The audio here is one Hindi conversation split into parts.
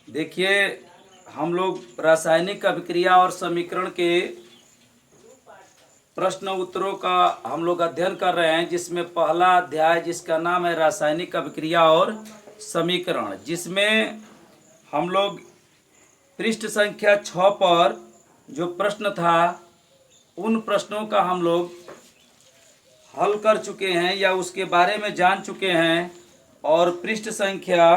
देखिए, हम लोग रासायनिक अभिक्रिया और समीकरण के प्रश्न उत्तरों का हम लोग अध्ययन कर रहे हैं, जिसमें पहला अध्याय जिसका नाम है रासायनिक अभिक्रिया और समीकरण, जिसमें हम लोग पृष्ठ संख्या 6 पर जो प्रश्न था उन प्रश्नों का हम लोग हल कर चुके हैं या उसके बारे में जान चुके हैं, और पृष्ठ संख्या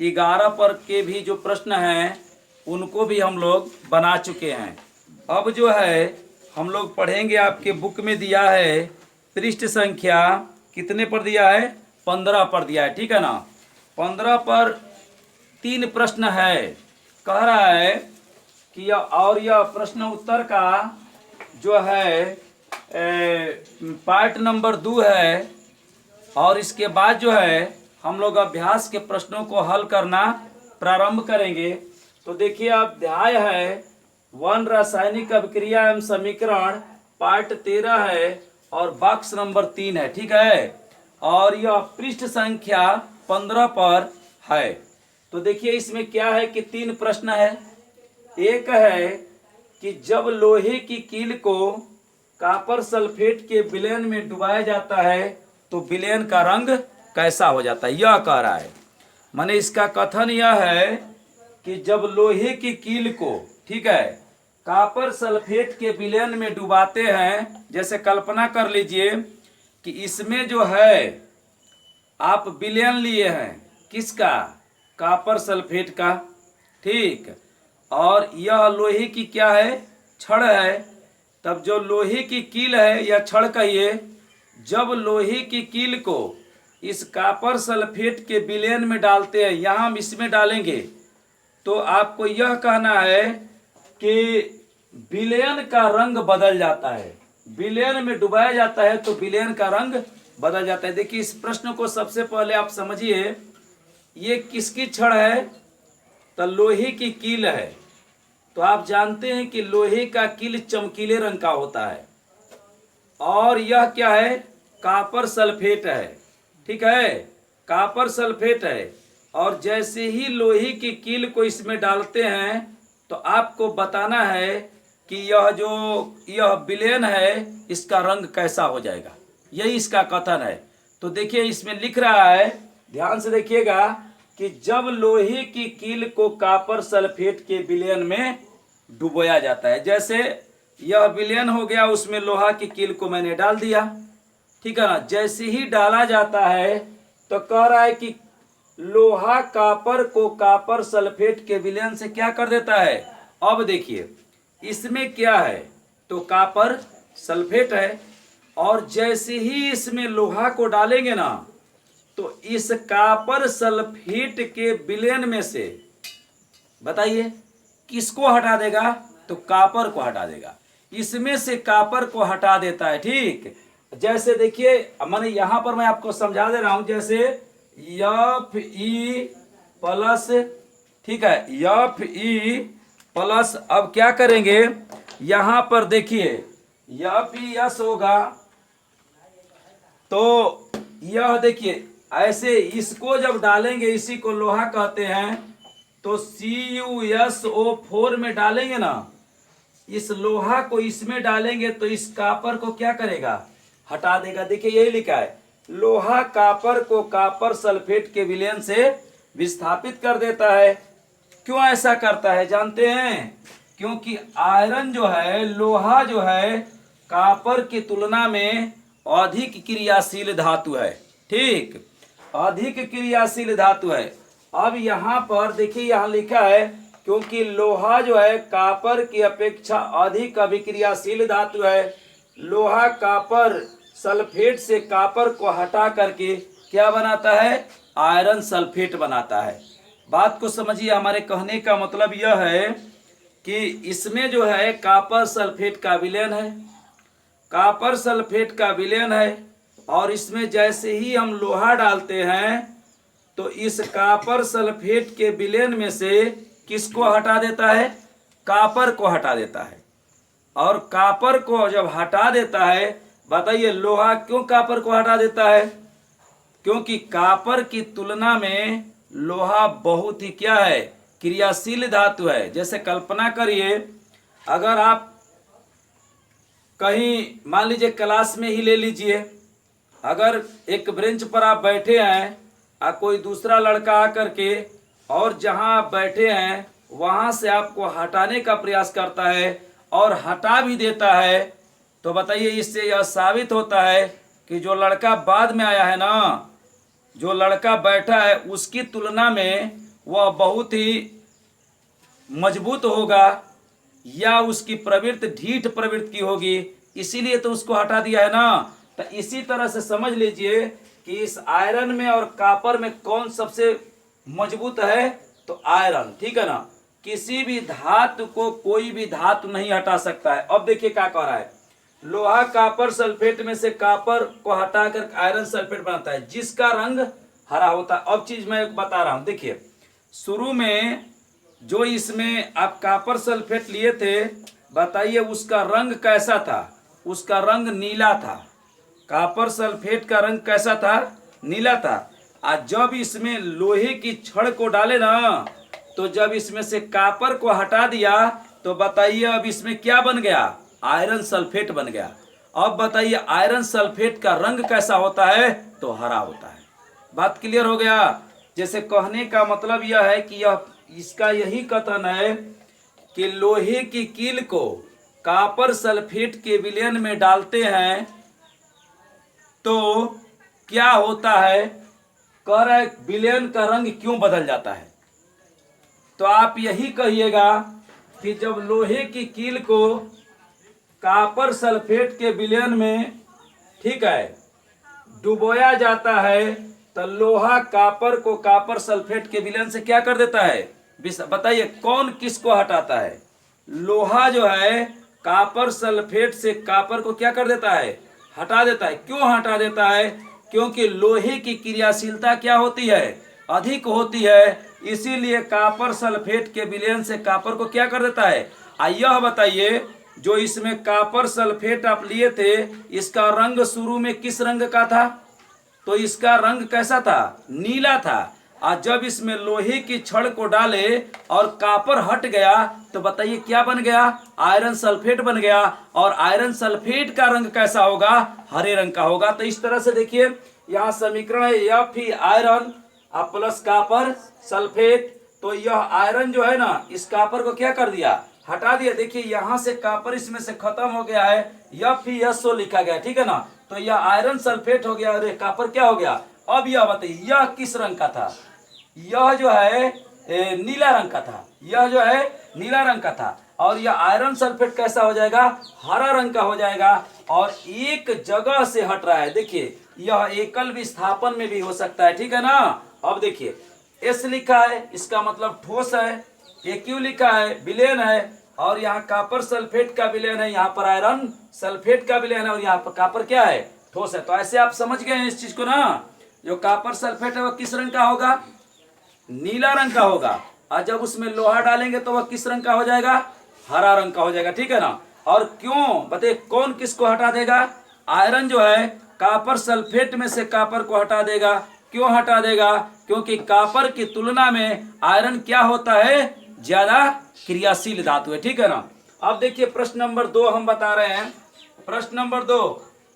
11 पर के भी जो प्रश्न हैं उनको भी हम लोग बना चुके हैं। अब जो है हम लोग पढ़ेंगे, आपके बुक में दिया है पृष्ठ संख्या कितने पर दिया है, 15 पर दिया है, ठीक है ना। 15 पर 3 प्रश्न है। कह रहा है कि यह प्रश्न उत्तर का जो है पार्ट नंबर 2 है, और इसके बाद जो है हम लोग अभ्यास के प्रश्नों को हल करना प्रारंभ करेंगे। तो देखिए, अध्याय है 1 रासायनिक अभिक्रिया एवं समीकरण, पार्ट 13 है और बॉक्स नंबर 3 है, ठीक है। और यह पृष्ठ संख्या 15 पर है। तो देखिए, इसमें क्या है कि 3 प्रश्न है। एक है कि जब लोहे की कील को कॉपर सल्फेट के विलयन में डुबाया जाता है तो विलयन का रंग कैसा हो जाता है, यह कह रहा है। माने इसका कथन यह है कि जब लोहे की कील को, ठीक है, कॉपर सल्फेट के विलयन में डुबाते हैं, जैसे कल्पना कर लीजिए कि इसमें जो है आप विलयन लिए हैं, किसका, कॉपर सल्फेट का, ठीक, और यह लोहे की क्या है, छड़ है। तब जो लोहे की कील है या छड़ कहिए, जब लोहे की कील को इस कॉपर सल्फेट के विलयन में डालते हैं, यहाँ हम इसमें डालेंगे, तो आपको यह कहना है कि विलयन का रंग बदल जाता है। विलयन में डुबाया जाता है तो विलयन का रंग बदल जाता है। देखिए, इस प्रश्न को सबसे पहले आप समझिए, ये किसकी छड़ है, तो लोहे की कील है। तो आप जानते हैं कि लोहे का कील चमकीले रंग का होता है, और यह क्या है, कॉपर सल्फेट है, ठीक है, कॉपर सल्फेट है। और जैसे ही लोहे की कील को इसमें डालते हैं तो आपको बताना है कि यह विलयन है, इसका रंग कैसा हो जाएगा, यही इसका कथन है। तो देखिए, इसमें लिख रहा है, ध्यान से देखिएगा, कि जब लोहे की कील को कॉपर सल्फेट के विलयन में डुबोया जाता है, जैसे यह विलयन हो गया, उसमें लोहा की कील को मैंने डाल दिया, ठीक है ना। जैसे ही डाला जाता है तो कह रहा है कि लोहा कॉपर को कॉपर सल्फेट के विलयन से क्या कर देता है। अब देखिए, इसमें क्या है, तो कॉपर सल्फेट है, और जैसे ही इसमें लोहा को डालेंगे ना, तो इस कॉपर सल्फेट के विलयन में से बताइए किसको हटा देगा, तो कॉपर को हटा देगा। इसमें से कॉपर को हटा देता है, ठीक। जैसे देखिए, मैंने यहां पर मैं आपको समझा दे रहा हूं, जैसे Fe प्लस, ठीक है, Fe प्लस, अब क्या करेंगे, यहां पर देखिए FeS होगा, तो यह देखिए ऐसे इसको जब डालेंगे, इसी को लोहा कहते हैं, तो CuSO4 में डालेंगे ना, इस लोहा को इसमें डालेंगे तो इस कॉपर को क्या करेगा, हटा देगा। देखिए, यही लिखा है, लोहा कॉपर को कॉपर सल्फेट के विलयन से विस्थापित कर देता है। क्यों ऐसा करता है जानते हैं, क्योंकि आयरन जो है, लोहा जो है, कॉपर की तुलना में अधिक क्रियाशील धातु है, ठीक, अधिक क्रियाशील धातु है। अब यहाँ पर देखिए, यहाँ लिखा है क्योंकि लोहा जो है कॉपर की अपेक्षा अधिक अभिक्रियाशील धातु है, लोहा कॉपर सल्फेट से कॉपर को हटा करके क्या बनाता है, आयरन सल्फेट बनाता है। बात को समझिए, हमारे कहने का मतलब यह है कि इसमें जो है कॉपर सल्फेट का विलयन है, कॉपर सल्फेट का विलयन है, और इसमें जैसे ही हम लोहा डालते हैं तो इस कॉपर सल्फेट के विलयन में से किसको हटा देता है, कॉपर को हटा देता है। और कॉपर को जब हटा देता है, बताइए लोहा क्यों कॉपर को हटा देता है, क्योंकि कॉपर की तुलना में लोहा बहुत ही क्या है, क्रियाशील धातु है। जैसे कल्पना करिए, अगर आप कहीं मान लीजिए क्लास में ही ले लीजिए, अगर एक बेंच पर आप बैठे हैं और कोई दूसरा लड़का आकर के और जहां आप बैठे हैं वहां से आपको हटाने का प्रयास करता है और हटा भी देता है, तो बताइए इससे यह साबित होता है कि जो लड़का बाद में आया है ना, जो लड़का बैठा है उसकी तुलना में वह बहुत ही मजबूत होगा या उसकी प्रवृत्ति ढीठ प्रवृत्ति की होगी, इसीलिए तो उसको हटा दिया है ना। तो इसी तरह से समझ लीजिए कि इस आयरन में और कॉपर में कौन सबसे मजबूत है, तो आयरन, ठीक है ना। किसी भी धातु को कोई भी धातु नहीं हटा सकता है। अब देखिए क्या कह रहा है, लोहा कॉपर सल्फेट में से कॉपर को हटाकर आयरन सल्फेट बनाता है जिसका रंग हरा होता है। अब चीज मैं बता रहा हूं, देखिए शुरू में जो इसमें आप कॉपर सल्फेट लिए थे, बताइए उसका रंग कैसा था? उसका रंग नीला था। कॉपर सल्फेट का रंग कैसा था? नीला था। आज जब इसमें लोहे की छड़ को डाले ना, तो जब इसमें से कॉपर को हटा दिया तो बताइए अब इसमें क्या बन गया? आयरन सल्फेट बन गया। अब बताइए आयरन सल्फेट का रंग कैसा होता है? तो हरा होता है। बात क्लियर हो गया? जैसे कहने का मतलब यह है कि यह इसका यही कथन है कि लोहे की कील को कॉपर सल्फेट के विलयन में डालते हैं तो क्या होता है? कह रहा है विलयन का रंग क्यों बदल जाता है? तो आप यही कहिएगा कि जब लोहे की कील को कॉपर सल्फेट के विलयन में, ठीक है, डुबोया जाता है तो लोहा कॉपर को कॉपर सल्फेट के विलयन से क्या कर देता है? बताइए कौन किसको हटाता है? लोहा जो है कॉपर सल्फेट से कॉपर को क्या कर देता है? हटा देता है। क्यों हटा देता है? क्योंकि लोहे की क्रियाशीलता क्या होती है? अधिक होती है, इसीलिए कॉपर सल्फेट के विलयन से कॉपर को क्या कर देता है। यह बताइए जो इसमें कॉपर सल्फेट आप लिए थे, इसका रंग शुरू में किस रंग का था? तो इसका रंग कैसा था? नीला था। और जब इसमें लोहे की छड़ को डाले और कॉपर हट गया तो बताइए क्या बन गया? आयरन सल्फेट बन गया। और आयरन सल्फेट का रंग कैसा होगा? हरे रंग का होगा। तो इस तरह से देखिए यहाँ समीकरण है एफ ही आयरन प्लस कॉपर सल्फेट। तो यह आयरन जो है ना, इस कॉपर को क्या कर दिया? हटा दिया। देखिए यहाँ से कॉपर इसमें से खत्म हो गया है, FeSO लिखा गया, ठीक है ना। तो यह आयरन सल्फेट हो गया और कॉपर क्या हो गया? अब यह बताइए यह किस रंग का था? यह जो है नीला रंग का था। यह जो है नीला रंग का था। और यह आयरन सल्फेट कैसा हो जाएगा? हरा रंग का हो जाएगा। और एक जगह से हट रहा है। देखिए यह एकल विस्थापन में भी हो सकता है, ठीक है ना। अब देखिए S लिखा है, इसका मतलब ठोस है। AQ लिखा है, विलयन है। और यहाँ कॉपर सल्फेट का विलयन है, यहाँ पर आयरन सल्फेट का विलयन है और यहाँ पर कॉपर क्या है? ठोस है। तो ऐसे आप समझ गए हैं इस चीज को ना। जो कॉपर सल्फेट है वह किस रंग का होगा? नीला रंग का होगा। और जब उसमें लोहा डालेंगे तो वह किस रंग का हो जाएगा? हरा रंग का हो जाएगा, ठीक है ना। और क्यों बताइए कौन किसको हटा देगा? आयरन जो है कॉपर सल्फेट में से कॉपर को हटा देगा। क्यों हटा देगा? क्योंकि कॉपर की तुलना में आयरन क्या होता है? ज्यादा क्रियाशील धातु है, ठीक है ना। अब देखिए प्रश्न नंबर 2 हम बता रहे हैं। प्रश्न नंबर 2,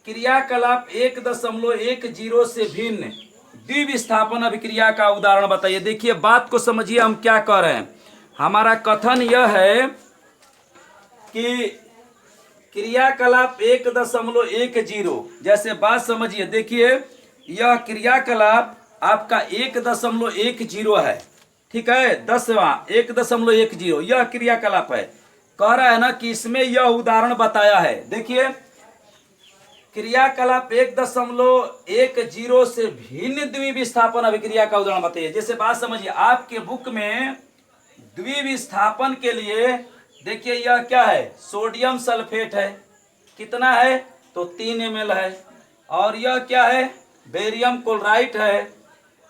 क्रियाकलाप 1.10 से भिन्न द्विविस्थापन अभिक्रिया का उदाहरण बताइए। देखिए बात को समझिए हम क्या कह रहे हैं। हमारा कथन यह है कि क्रियाकलाप 1.10, जैसे बात समझिए। देखिए यह क्रियाकलाप आपका 1.10 है, ठीक है। 10वां 1.10 यह क्रियाकलाप है। कह रहा है ना कि इसमें यह उदाहरण बताया है। देखिए क्रियाकलाप 1.10 से भिन्न द्विविस्थापन अभिक्रिया का उदाहरण बताइए। जैसे बात समझिए, आपके बुक में द्विविस्थापन के लिए देखिए यह क्या है? सोडियम सल्फेट है। कितना है? तो 3 ml है। और यह क्या है? बेरियम क्लोराइड है।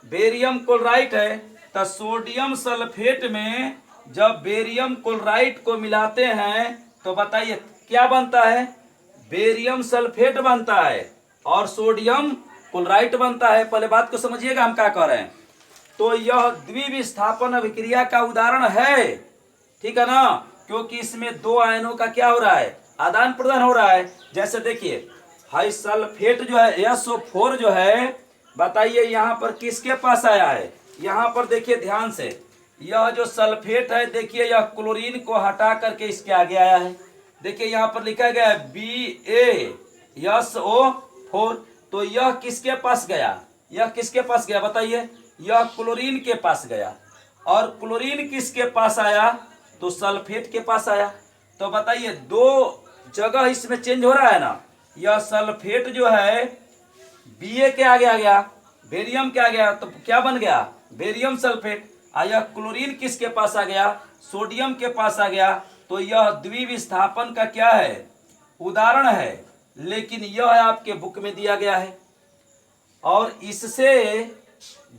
बेरियम क्लोराइड है। तो सोडियम सल्फेट में जब बेरियम क्लोराइड को मिलाते हैं तो बताइए क्या बनता है? बेरियम सल्फेट बनता है और सोडियम क्लोराइड बनता है। पहले बात को समझिएगा हम क्या कह रहे हैं। तो यह द्विविस्थापन अभिक्रिया का उदाहरण है, ठीक है ना, क्योंकि इसमें दो आयनों का क्या हो रहा है, आदान प्रदान हो रहा है। जैसे देखिए हाई सल्फेट जो है SO4 जो है, बताइए यहाँ पर किसके पास आया है, यहाँ पर देखिए ध्यान से, यह जो सल्फेट है देखिए यह क्लोरीन को हटा करके इसके आगे आया है। देखिए यहाँ पर लिखा गया है BaSO4, तो यह किसके पास गया, यह किसके पास गया बताइए, यह क्लोरीन के पास गया। और क्लोरीन किसके पास आया, तो सल्फेट के पास आया। तो बताइए दो जगह इसमें चेंज हो रहा है ना, यह सल्फेट जो है Ba के आगे आ गया, बेरियम के आ गया, तो क्या बन गया, बेरियम सल्फेट। यह क्लोरीन किसके पास आ गया, सोडियम के पास आ गया। तो यह द्विविस्थापन का क्या है, उदाहरण है, लेकिन यह आपके बुक में दिया गया है। और इससे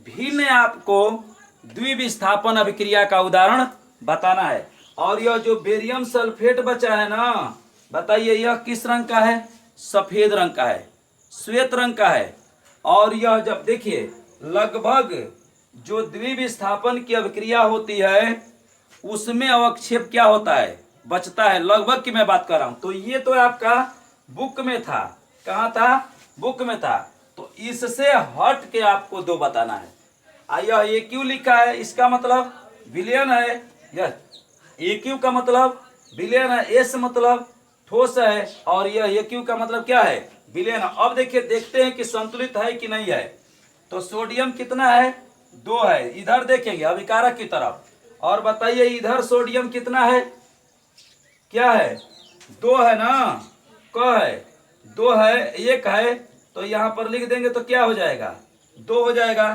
भिन्न आपको द्विविस्थापन अभिक्रिया का उदाहरण बताना है। और यह जो बेरियम सल्फेट बचा है ना, बताइए यह किस रंग का है, सफेद रंग का है, श्वेत रंग का है। और यह जब देखिए लगभग जो द्विविस्थापन की अभिक्रिया होती है उसमें अवक्षेप क्या होता है, बचता है, लगभग की मैं बात कर रहा हूं। तो ये तो आपका बुक में था, कहाँ था, बुक में था। तो इससे हट के आपको दो बताना है। यह AQ लिखा है, इसका मतलब विलयन है, यह AQ का मतलब विलयन है, S मतलब ठोस है, और यह AQ का मतलब क्या है, विलयन। अब देखिए देखते हैं कि संतुलित है कि नहीं है। तो सोडियम कितना है, 2 है, इधर देखेंगे अभिकारक की तरफ, और बताइए इधर सोडियम कितना है, क्या है, 2 है ना, क है, 2 है, 1 है, तो यहाँ पर लिख देंगे तो क्या हो जाएगा, 2 हो जाएगा।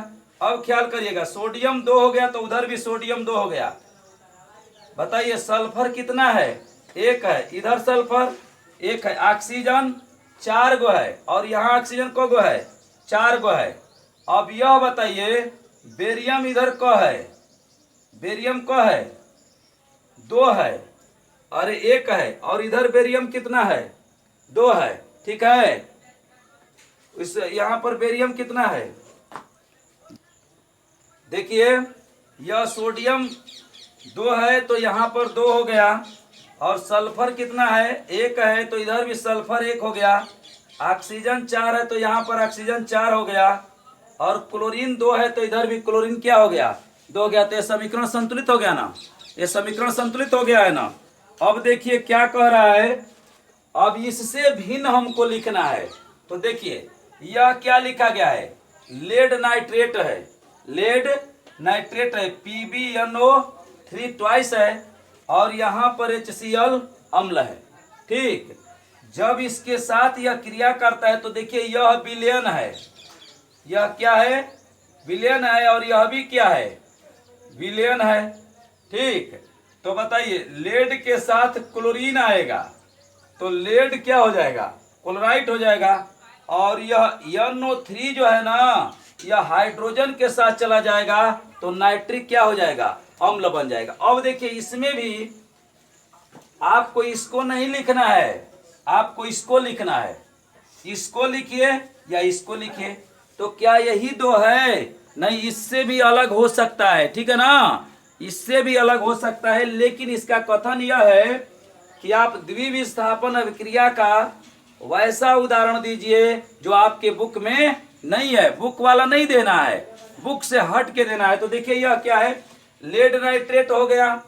अब ख्याल करिएगा सोडियम 2 हो गया तो उधर भी सोडियम 2 हो गया। बताइए सल्फर कितना है, 1 है, इधर सल्फर 1 है, ऑक्सीजन 4 गो है, और यहाँ ऑक्सीजन को गो है, 4 गो है। अब यह बताइए बेरियम इधर क है, बेरियम क है, 2 है, अरे 1 है, और इधर बेरियम कितना है, 2 है, ठीक है। इस यहाँ पर बेरियम कितना है, देखिए यह सोडियम 2 है तो यहाँ पर 2 हो गया, और सल्फर कितना है, 1 है, तो इधर भी सल्फर 1 हो गया। ऑक्सीजन 4 है तो यहाँ पर ऑक्सीजन 4 हो गया, और क्लोरीन 2 है तो इधर भी क्लोरीन क्या हो गया, 2 हो गया। तो ये समीकरण संतुलित हो गया ना, ये समीकरण संतुलित हो गया है ना। अब देखिए क्या कह रहा है, अब इससे भिन्न हमको लिखना है। तो देखिए यह क्या लिखा गया है, लेड नाइट्रेट है, लेड नाइट्रेट है, PbNO3 ट्वाइस है, और यहाँ पर HCl अम्ल है, ठीक। जब इसके साथ यह क्रिया करता है तो देखिए यह विलयन है, यह क्या है, विलयन है, और यह भी क्या है, विलयन है, ठीक। तो बताइए लेड के साथ क्लोरीन आएगा तो लेड क्या हो जाएगा, क्लोराइड हो जाएगा। और यह NO3 जो है ना, यह हाइड्रोजन के साथ चला जाएगा तो नाइट्रिक क्या हो जाएगा, अम्ल बन जाएगा। अब देखिए इसमें भी आपको इसको नहीं लिखना है, आपको इसको लिखना है, इसको लिखिए या इसको लिखिए। तो क्या यही 2 है, नहीं, इससे भी अलग हो सकता है, ठीक है ना, इससे भी अलग हो सकता है। लेकिन इसका कथन यह है कि आप द्विविस्थापन अभिक्रिया का वैसा उदाहरण दीजिए जो आपके बुक में नहीं है, बुक वाला नहीं देना है, बुक से हट के देना है। तो देखिए यह क्या है, लेड नाइट्रेट हो गया,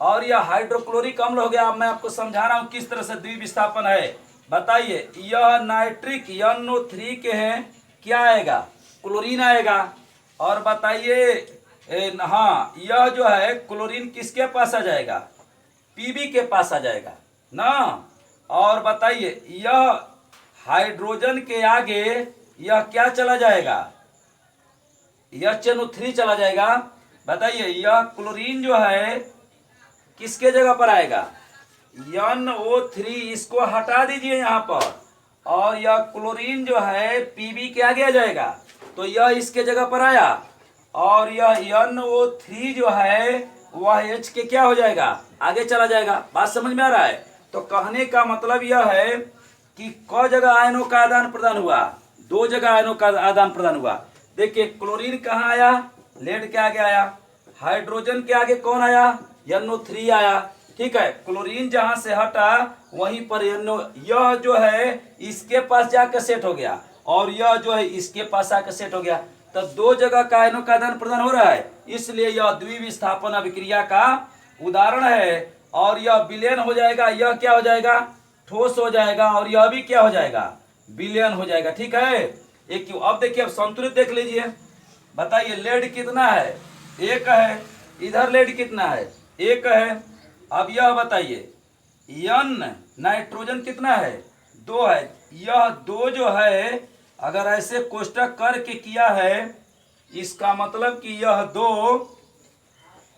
और यह हाइड्रोक्लोरिक अम्ल हो गया। अब मैं आपको समझा रहा हूं किस तरह से द्विविस्थापन है। बताइए यह नाइट्रिक NO3 के हैं, क्या आएगा, क्लोरीन आएगा। और बताइए हाँ यह जो है क्लोरीन किसके पास आ जाएगा, Pb के पास आ जाएगा ना। और बताइए यह हाइड्रोजन के आगे यह क्या चला जाएगा, यह NO3 चला जाएगा। बताइए यह क्लोरीन जो है किसके जगह पर आएगा, NO3, इसको हटा दीजिए यहाँ पर, और यह क्लोरीन जो है Pb के आगे आ जाएगा, तो यह इसके जगह पर आया, और यह NO3 जो है वह H के क्या हो जाएगा, आगे चला जाएगा। बात समझ में आ रहा है। तो कहने का मतलब यह है कि क जगह आयनों का आदान प्रदान हुआ, 2 जगह आयनों का आदान प्रदान हुआ। देखिए क्लोरीन कहाँ आया, लेड के आगे आया, हाइड्रोजन के आगे कौन आया, NO3 आया। ठीक है, क्लोरीन जहां से हटा वहीं पर यह जो है इसके पास जाकर सेट हो गया और यह जो है इसके पास आकर सेट हो गया। तो दो जगह का आयनों का आदान प्रदान हो रहा है, इसलिए यह द्विविस्थापन अभिक्रिया का उदाहरण है। और यह विलयन हो जाएगा, यह क्या हो जाएगा, ठोस हो जाएगा, और यह भी क्या हो जाएगा, विलयन हो जाएगा। ठीक है, एक क्यों। अब देखिए, अब संतुलित देख लीजिए, बताइए लेड कितना है, 1 है, इधर लेड कितना है, 1 है। अब यह बताइए N नाइट्रोजन कितना है, 2 है। यह 2 जो है अगर ऐसे कोष्टक करके किया है, इसका मतलब कि यह 2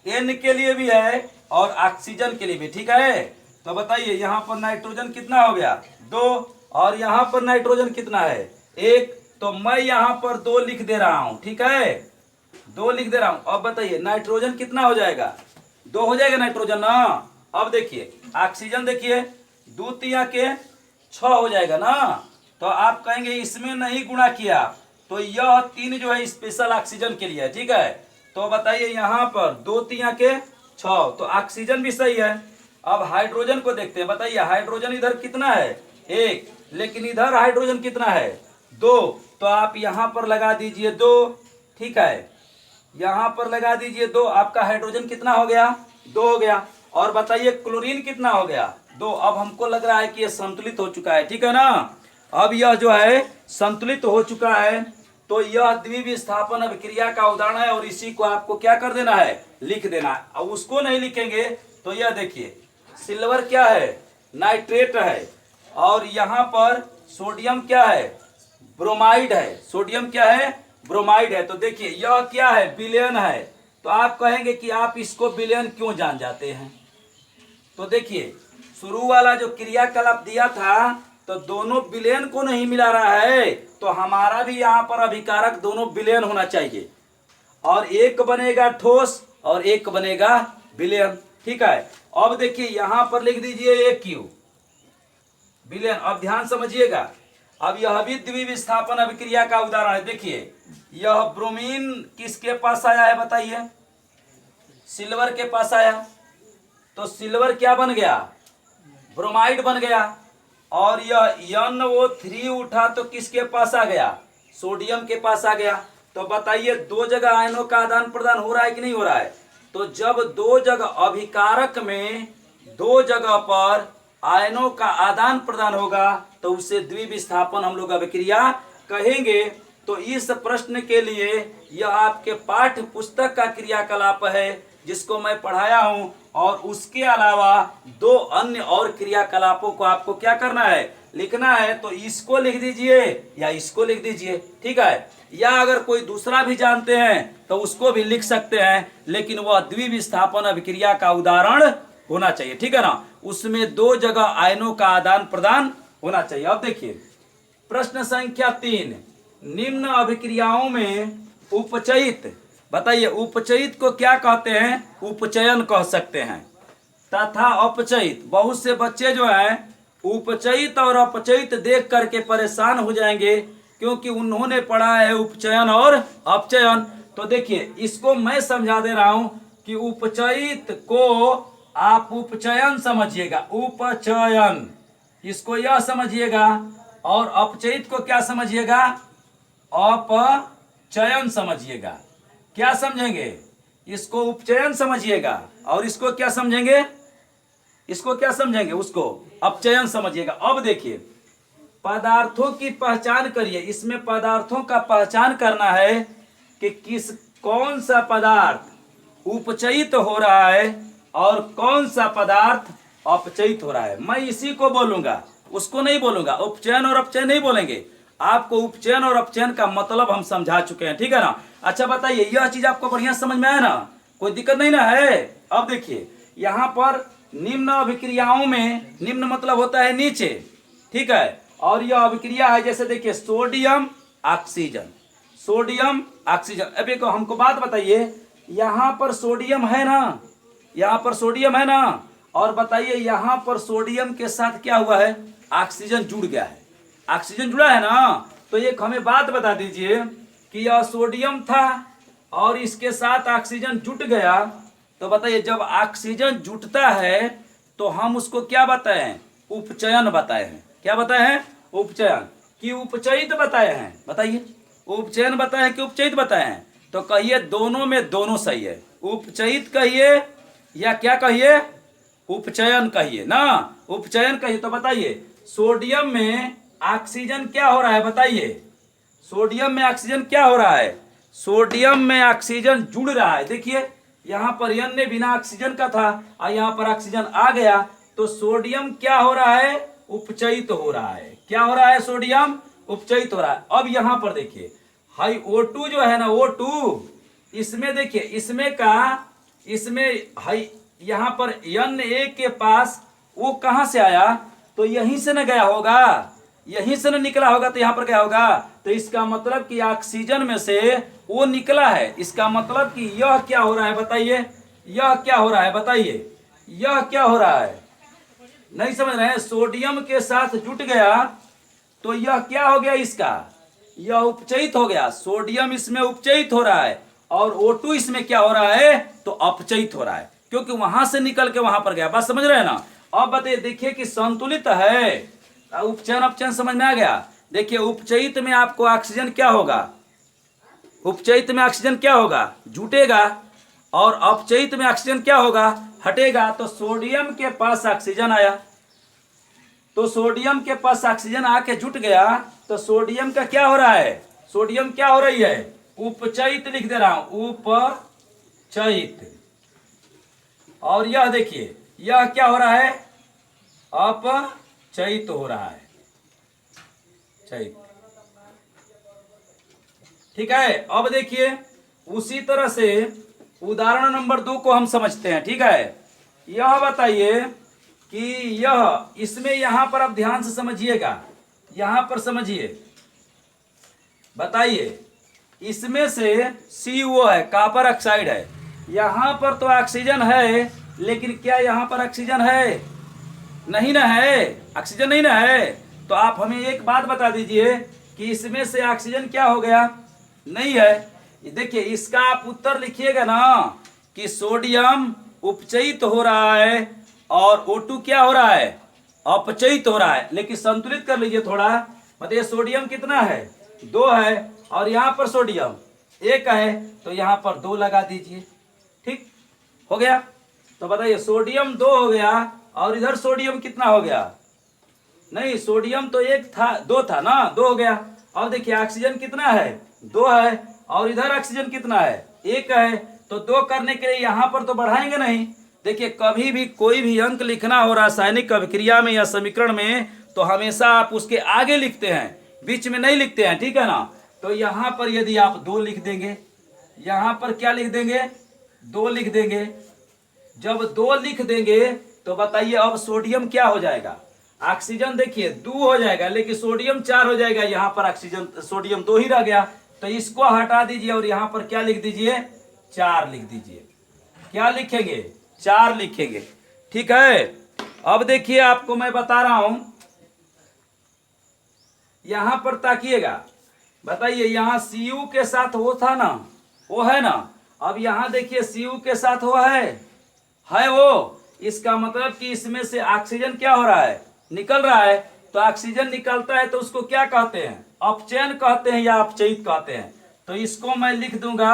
N के लिए भी है और ऑक्सीजन के लिए भी। ठीक है, तो बताइए यहाँ पर नाइट्रोजन कितना हो गया, 2, और यहाँ पर नाइट्रोजन कितना है, 1। तो मैं यहाँ पर 2 लिख दे रहा हूँ। ठीक है, 2 लिख दे रहा हूँ। अब बताइए नाइट्रोजन कितना हो जाएगा, 2 हो जाएगा नाइट्रोजन ना। अब देखिए ऑक्सीजन, देखिए 2 तिया के 6 हो जाएगा ना। तो आप कहेंगे इसमें नहीं गुणा किया, तो यह 3 जो है स्पेशल ऑक्सीजन के लिए है। ठीक है, तो बताइए यहाँ पर 2 तिया के 6, तो ऑक्सीजन भी सही है। अब हाइड्रोजन को देखते हैं, बताइए हाइड्रोजन इधर कितना है, 1, लेकिन इधर हाइड्रोजन कितना है, 2। तो आप यहाँ पर लगा दीजिए 2। ठीक है, यहाँ पर लगा दीजिए 2, आपका हाइड्रोजन कितना हो गया, 2 हो गया। और बताइए क्लोरीन कितना हो गया, 2। अब हमको लग रहा है कि यह संतुलित हो चुका है। ठीक है ना, अब यह जो है संतुलित हो चुका है, तो यह द्विविस्थापन अभिक्रिया का उदाहरण है। और इसी को आपको क्या कर देना है, लिख देना है। अब उसको नहीं लिखेंगे तो यह देखिए सिल्वर क्या है, नाइट्रेट है, और यहाँ पर सोडियम क्या है, ब्रोमाइड है। सोडियम क्या है, ब्रोमाइड है। तो देखिए यह क्या है, विलयन है। तो आप कहेंगे कि आप इसको विलयन क्यों जान जाते हैं। तो देखिए शुरू वाला जो क्रियाकलाप दिया था, तो दोनों विलयन को नहीं मिला रहा है, तो हमारा भी यहाँ पर अभिकारक दोनों विलयन होना चाहिए, और एक बनेगा ठोस और एक बनेगा विलयन। ठीक है, अब देखिए यहाँ पर लिख दीजिए AQ, विलयन। अब ध्यान समझिएगा, अब यह भी द्विविस्थापन अभिक्रिया का उदाहरण है। देखिए यह ब्रोमीन किसके पास आया है, बताइए, सिल्वर के पास आया, तो सिल्वर क्या बन गया, ब्रोमाइड बन गया। और यह NO3 उठा तो किसके पास आ गया, सोडियम के पास आ गया। तो बताइए 2 जगह आयनों का आदान प्रदान हो रहा है कि नहीं हो रहा है। तो जब 2 जगह अभिकारक में 2 जगह पर आयनों का आदान प्रदान होगा, तो उसे द्विविस्थापन हम लोग अभिक्रिया कहेंगे। तो इस प्रश्न के लिए यह आपके पाठ्य पुस्तक का क्रियाकलाप है, जिसको मैं पढ़ाया हूं, और उसके अलावा 2 अन्य और क्रियाकलापों को आपको क्या करना है, लिखना है। तो इसको लिख दीजिए या इसको लिख दीजिए। ठीक है, या अगर कोई दूसरा भी जानते हैं तो उसको भी लिख सकते हैं, लेकिन वह द्विविस्थापन अभिक्रिया का उदाहरण होना चाहिए। ठीक है ना, उसमें 2 जगह आयनों का आदान प्रदान होना चाहिए। अब देखिए प्रश्न संख्या 3, निम्न अभिक्रियाओं में उपचयित, बताइए उपचयित को क्या कहते हैं, उपचयन कह सकते हैं, तथा अपचयित। बहुत से बच्चे जो हैं उपचयित और अपचयित देख करके परेशान हो जाएंगे, क्योंकि उन्होंने पढ़ा है उपचयन और अपचयन। तो देखिए इसको मैं समझा दे रहा हूं कि उपचयित को आप उपचयन समझिएगा, उपचयन, इसको यह समझिएगा, और अपचयित को क्या समझिएगा, अपचयन समझिएगा। क्या समझेंगे, इसको उपचयन समझिएगा, और इसको क्या समझेंगे, इसको क्या समझेंगे, उसको अपचयन समझिएगा। अब देखिए पदार्थों की पहचान करिए, इसमें पदार्थों का पहचान करना है कि कौन सा पदार्थ उपचयित हो रहा है और कौन सा पदार्थ अपचयित हो रहा है। मैं इसी को बोलूंगा, उसको नहीं बोलूंगा। उपचयन और अपचयन नहीं बोलेंगे, आपको उपचयन और अपचयन का मतलब हम समझा चुके हैं। ठीक है ना। अच्छा बताइए यह चीज आपको बढ़िया समझ में आया ना, कोई दिक्कत नहीं ना है। अब देखिए यहाँ पर निम्न अभिक्रियाओं में, निम्न मतलब होता है नीचे, ठीक है, और यह अभिक्रिया है, जैसे देखिए सोडियम ऑक्सीजन, सोडियम ऑक्सीजन। अब एक हमको बात बताइए, यहाँ पर सोडियम है ना, यहाँ पर सोडियम है ना, और बताइए यहाँ पर सोडियम के साथ क्या हुआ है, ऑक्सीजन जुड़ गया है, ऑक्सीजन जुड़ा है ना। तो एक हमें बात बता दीजिए कि यह सोडियम था और इसके साथ ऑक्सीजन जुट गया, तो बताइए जब ऑक्सीजन जुटता है तो हम उसको क्या बताए हैं? उपचयन बताए हैं। क्या बताए हैं? उपचयन कि उपचयित बताए हैं? बताइए, उपचयन बताए हैं कि उपचयित बताए हैं? तो कहिए दोनों में दोनों सही है। उपचयित कहिए या क्या कहिए? उपचयन कहिए ना, उपचयन कहिए। तो बताइए सोडियम में ऑक्सीजन क्या हो रहा है? बताइए सोडियम में ऑक्सीजन क्या हो रहा है? सोडियम में ऑक्सीजन जुड़ रहा है। देखिए यहाँ पर N ने बिना ऑक्सीजन का था और यहाँ पर ऑक्सीजन आ गया, तो सोडियम क्या हो रहा है? उपचयित हो रहा है। क्या हो रहा है? सोडियम उपचयित हो रहा है। अब यहाँ पर देखिए हाई O2 जो है ना, O2, इसमें देखिए इसमें हाई यहाँ पर Na के पास वो कहाँ से आया? तो यहीं से न गया होगा, यहीं से न निकला होगा, तो यहाँ पर क्या होगा? तो इसका मतलब कि ऑक्सीजन में से वो निकला है। इसका मतलब कि यह क्या हो रहा है? बताइए यह क्या हो रहा है? बताइए यह क्या हो रहा है? नहीं समझ रहे हैं? सोडियम के साथ जुट गया तो यह क्या हो गया? इसका यह उपचयित हो गया। सोडियम इसमें उपचयित हो रहा है और O2 इसमें क्या हो रहा है? तो अपचयित हो रहा है, क्योंकि वहां से निकल के वहां पर गया। बात समझ रहे हैं ना? अब बताइए, देखिए कि संतुलित है। उपचयन अपचयन समझ में आ गया? देखिए उपचयित में आपको ऑक्सीजन क्या होगा? उपचयित में ऑक्सीजन क्या होगा? जुटेगा। और अपचयित में ऑक्सीजन क्या होगा? हटेगा। तो सोडियम के पास ऑक्सीजन आया, तो सोडियम के पास ऑक्सीजन आके जुट गया, तो सोडियम का क्या हो रहा है? सोडियम क्या हो रही है? उपचयित लिख दे रहा हूं, उपचयित। और यह देखिए यह क्या हो रहा है? अपचयित हो रहा है। चयित, ठीक है। अब देखिए उसी तरह से उदाहरण नंबर 2 को हम समझते हैं। ठीक है, यह बताइए कि यह इसमें यहां पर आप ध्यान से समझिएगा, यहां पर समझिए। बताइए इसमें से CO है, कॉपर ऑक्साइड है, यहां पर तो ऑक्सीजन है, लेकिन क्या यहां पर ऑक्सीजन है? नहीं ना है, ऑक्सीजन नहीं ना है। तो आप हमें एक बात बता दीजिए कि इसमें से ऑक्सीजन क्या हो गया? नहीं है। देखिए इसका आप उत्तर लिखिएगा ना कि सोडियम उपचयित हो रहा है और O2 क्या हो रहा है? अपचयित हो रहा है। लेकिन संतुलित कर लीजिए थोड़ा। बताइए सोडियम कितना है? 2 है, और यहाँ पर सोडियम 1 है, तो यहाँ पर 2 लगा दीजिए। ठीक हो गया। तो बताइए सोडियम 2 हो गया और इधर सोडियम कितना हो गया? नहीं, सोडियम तो 1 था, 2 था ना, 2 हो गया। अब देखिए ऑक्सीजन कितना है? 2 है, और इधर ऑक्सीजन कितना है? 1 है। तो 2 करने के लिए यहाँ पर तो बढ़ाएंगे नहीं। देखिए कभी भी कोई भी अंक लिखना हो रासायनिक अभिक्रिया में या समीकरण में, तो हमेशा आप उसके आगे लिखते हैं, बीच में नहीं लिखते हैं। ठीक है ना? तो यहाँ पर यदि आप 2 लिख देंगे, यहाँ पर क्या लिख देंगे? 2 लिख देंगे। जब 2 लिख देंगे तो बताइए अब सोडियम क्या हो जाएगा? ऑक्सीजन देखिए 2 हो जाएगा, लेकिन सोडियम 4 हो जाएगा। यहाँ पर ऑक्सीजन सोडियम 2 ही रह गया, तो इसको हटा दीजिए और यहाँ पर क्या लिख दीजिए? 4 लिख दीजिए। क्या लिखेंगे? 4 लिखेंगे। ठीक है। अब देखिए आपको मैं बता रहा हूं, यहां पर ताकिएगा। बताइए यहाँ Cu के साथ वो था ना, वो है ना। अब यहाँ देखिए Cu के साथ वो है वो। इसका मतलब कि इसमें से ऑक्सीजन क्या हो रहा है? निकल रहा है। तो ऑक्सीजन निकलता है तो उसको क्या कहते हैं? अपचयन कहते हैं या अपचयित कहते हैं। तो इसको मैं लिख दूंगा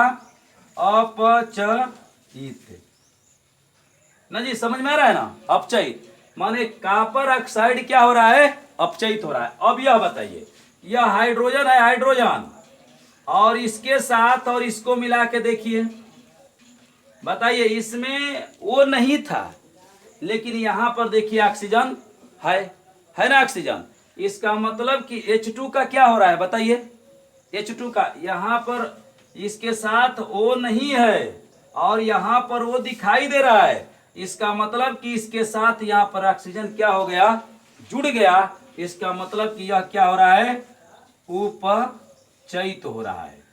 अपचयित। ना जी, समझ में आ रहा है ना? अपचयित माने कॉपर ऑक्साइड क्या हो रहा है? अपचयित हो रहा है। अब यह बताइए, यह हाइड्रोजन है, हाइड्रोजन, और इसके साथ और इसको मिला के देखिए। बताइए इसमें वो नहीं था, लेकिन यहां पर देखिए ऑक्सीजन है ना? ऑक्सीजन। इसका मतलब कि H2 का क्या हो रहा है? बताइए H2 का यहां पर इसके साथ O नहीं है और यहां पर वो दिखाई दे रहा है। इसका मतलब कि इसके साथ यहां पर ऑक्सीजन क्या हो गया? जुड़ गया। इसका मतलब कि यह क्या हो रहा है? उपचयित हो रहा है।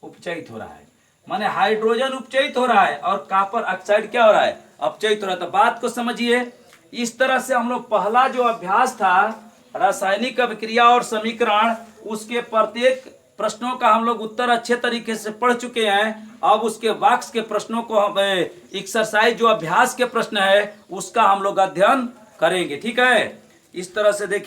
उपचयित हो रहा है माने हाइड्रोजन उपचयित हो रहा है और कॉपर ऑक्साइड क्या हो रहा है? अपचयित हो रहा है। तो बात को समझिए। इस तरह से हम लोग पहला जो अभ्यास था रासायनिक अभिक्रिया और समीकरण, उसके प्रत्येक प्रश्नों का हम लोग उत्तर अच्छे तरीके से पढ़ चुके हैं। अब उसके वाक्य के प्रश्नों को हम एक्सरसाइज जो अभ्यास के प्रश्न है उसका हम लोग अध्ययन करेंगे। ठीक है, इस तरह से देखिए।